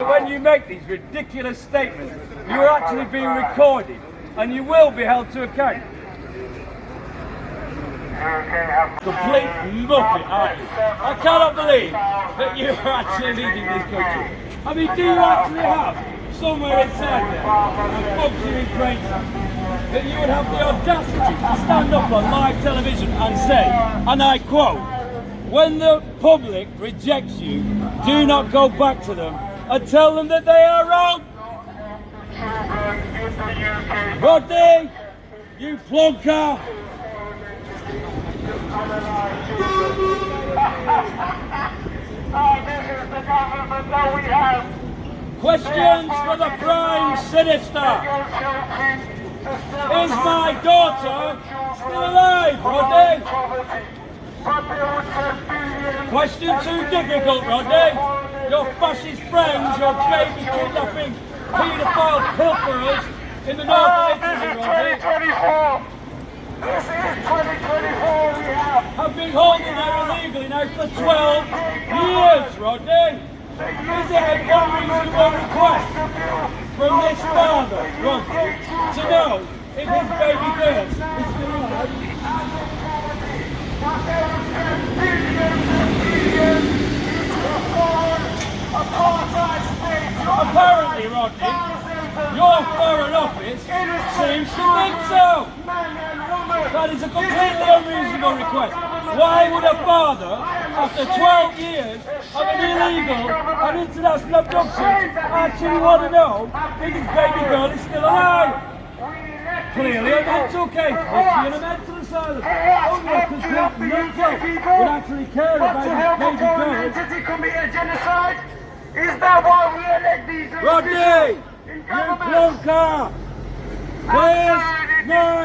When you make these ridiculous statements, you are actually being recorded and you will be held to account. Complete muppet, aren't you? I cannot believe that you are actually leading this country. I mean, do you actually have somewhere inside there a functioning brain that you would have the audacity to stand up on live television and say, and I quote, "When the public rejects you, do not go back to them and tell them that they are wrong"? Rodney, you plonker! This is the government that we have. Questions for the Prime Minister. Is my daughter still alive, Rodney? Question too difficult, Rodney. Your fascist friends, your baby kidnapping, paedophile pilferers in the north of Italy, Rodney. 2024. This is 2024 we have been holding her illegally now for 12 years, Rodney. Is it an unreasonable request from this father, Rodney, to know if his baby girl is still alive? Apparently, Rodney, your Foreign Office seems to think so. That is a completely unreasonable request. Why would a father, after 12 years of an illegal and international abduction, actually want to know if his baby girl is still alive? Clearly a mental case, must be in a mental asylum. Only a complete mental would actually care about his baby girl. Entity commit a genocide? Is that why we elect these Rodney, you plonker! Where's my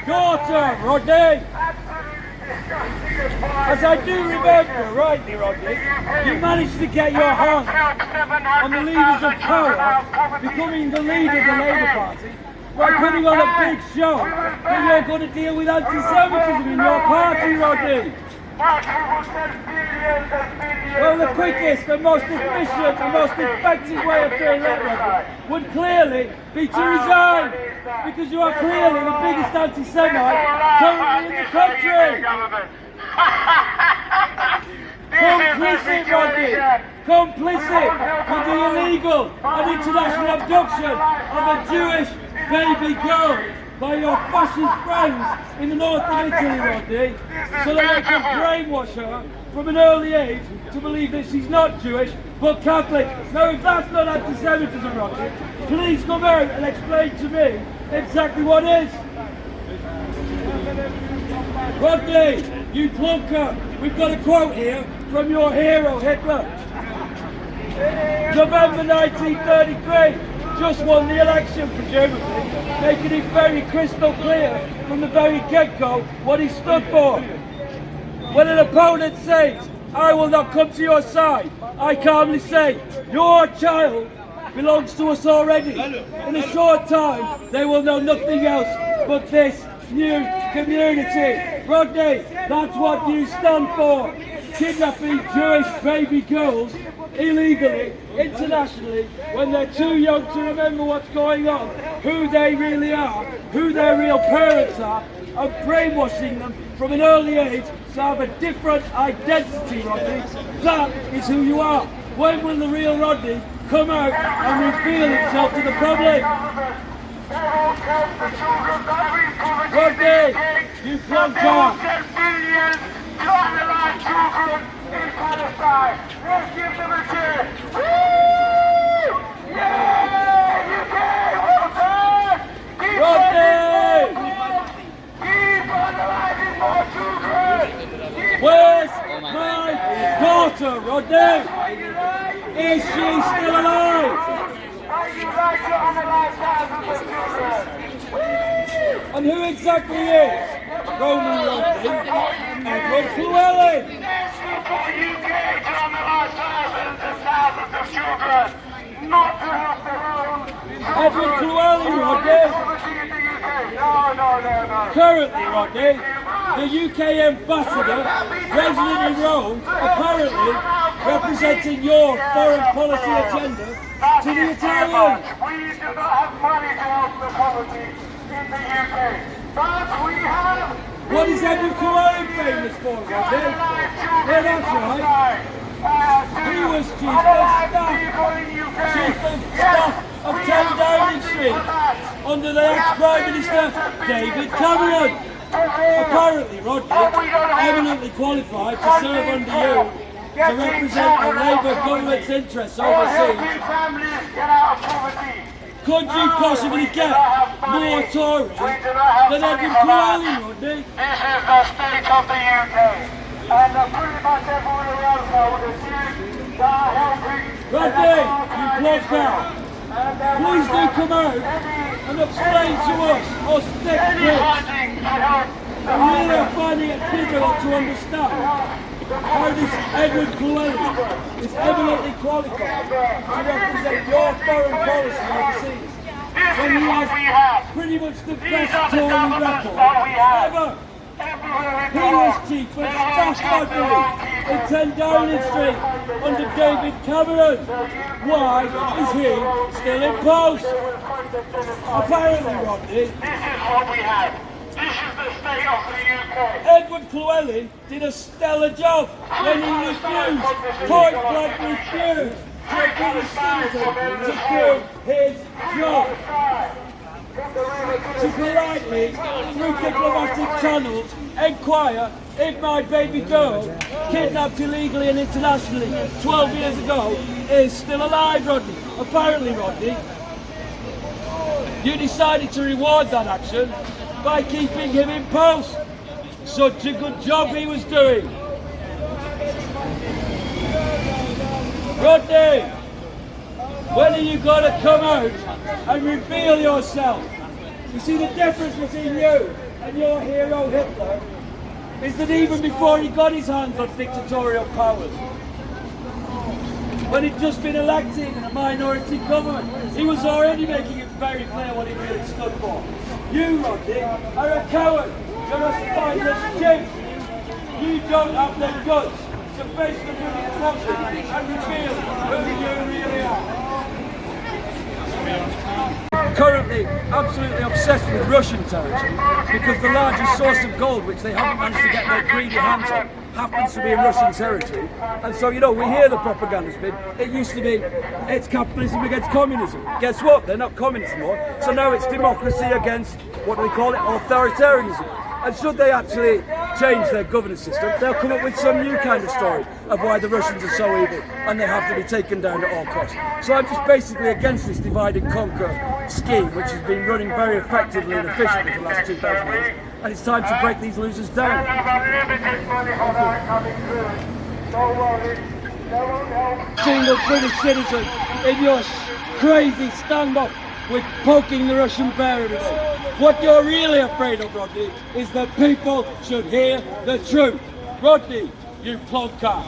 daughter, Rodney? As I do remember rightly, Rodney, you managed to get your hands on the levers of power, becoming the leader of the Labour Party, by putting on a big show that you're going to deal with anti-Semitism in your party, Rodney. Well, the quickest, the most efficient, the most effective way of doing that, Rodney, would clearly be to resign, because you are clearly the biggest anti-Semite currently in the country. Complicit, Rodney, complicit with the illegal and international abduction of a Jewish baby girl by your fascist friends in the north of Italy, Rodney, so that they can brainwash her from an early age to believe that she's not Jewish but Catholic. Now, if that's not anti-Semitism, Rodney, please come out and explain to me exactly what is. Rodney, you plonker, we've got a quote here from your hero, Hitler. November 1933. Just won the election for Germany, making it very crystal clear from the very get-go what he stood for. When an opponent says, "I will not come to your side," I calmly say, "Your child belongs to us already. In a short time, they will know nothing else but this new community." Rodney, that's what you stand for. Kidnapping Jewish baby girls illegally, internationally, when they're too young to remember what's going on, who they really are, who their real parents are, and brainwashing them from an early age to have a different identity, Rodney. That is who you are. When will the real Rodney come out and reveal himself to the public? Rodney, you plonker! In Palestine. Let's give them a cheer. Woo! Yeah! UK! Well done! Keep analyzing more children! Where's my daughter, Rodney? Is she still alive? Are you right to analyze thousands of children? Woo! And who exactly is Roman Rodney? Edward Llewellyn. For UK to analyze thousands and thousands of children, not to have their own. Edward Llewellyn, Rodney. No. Currently, Rodney, the UK ambassador, resident in Rome, apparently representing your foreign policy agenda to the Italians. We do not have money to help the poverty in the UK, but we have... What is Edward Cullen famous for, Rodney? Yeah, that's right. He was chief of staff of 10 Downing Street under the ex-Prime Minister David Cameron. Apparently, Rodney, eminently qualified to serve under you to represent the Labour government's interests overseas. Could you possibly get more Tory than Edward Cullen, Rodney? This is the state of the UK. And pretty much everyone around now would assume that helping... Rodney, you Plonker, please do come out and explain to us thick pricks. I really finding it difficult to understand how this Edward Cullen is eminently qualified to represent your foreign policy overseas when he has pretty much the best Tory record ever. He was chief of staff Rodney in 10 Downing Street under David Cameron. Why is he still in post? Apparently, Rodney, This is what we have. This is the state of the UK. Edward Cullen did a stellar job when he refused, point blank refused, to a British citizen to do his job. To politely, through diplomatic channels, inquire if my baby girl, kidnapped illegally and internationally 12 years ago, is still alive, Rodney. Apparently, Rodney, you decided to reward that action by keeping him in post. Such a good job he was doing. Rodney, when are you going to come out and reveal yourself? You see, the difference between you and your hero Hitler is that even before he got his hands on dictatorial powers, when he'd just been elected in a minority government, he was already making it very clear what he really stood for. You, Rodney, are a coward. You're a spineless chimp. You don't have the guts to face the British public and reveal who you really are. Currently absolutely obsessed with Russian territory because the largest source of gold, which they haven't managed to get their greedy hands on, happens to be in Russian territory. And so, you know, we hear the propaganda spin. It used to be, it's capitalism against communism. Guess what? They're not communists anymore. So now it's democracy against, what do we call it, authoritarianism. And should they actually change their governance system, they'll come up with some new kind of story of why the Russians are so evil and they have to be taken down at all costs. So I'm just basically against this divide and conquer scheme, which has been running very effectively and efficiently for the last 2,000 years. And it's time to break these losers down. Single British citizen in your crazy stand-up with poking the Russian bear in the way. What you're really afraid of, Rodney, is that people should hear the truth. Rodney, you Plonker.